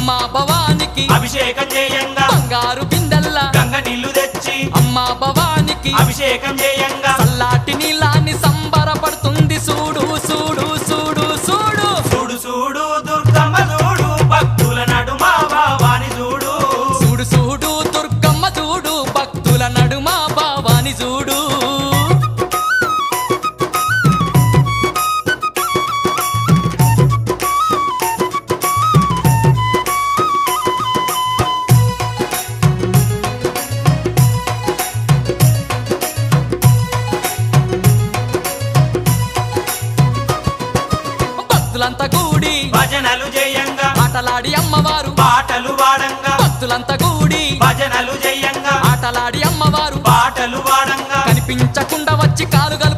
అమ్మా భవానికి అభిషేకం చేయంగా బంగారు బిందెల్లా గంగ నీళ్లు తెచ్చి అమ్మా భవానికి అభిషేకం చేయంగా చల్లాటి నీలాన్ని సంబరపడుతుంది చూడు చూడు చూడు చూడు చూడు చూడు దుర్గమ్మ చూడు భక్తుల నడుమ భావాని చూడు చూడు చూడు దుర్గమ్మ చూడు భక్తుల నడుమ భావాని చూడు భక్తులంతా కూడి భజనలు చేయంగా ఆటలాడి అమ్మవారు పాటలు వాడంగా భక్తులంతా కూడి భజనలు చేయంగా ఆటలాడి అమ్మవారు పాటలు వాడంగా కనిపించకుండా వచ్చి కాలుగలు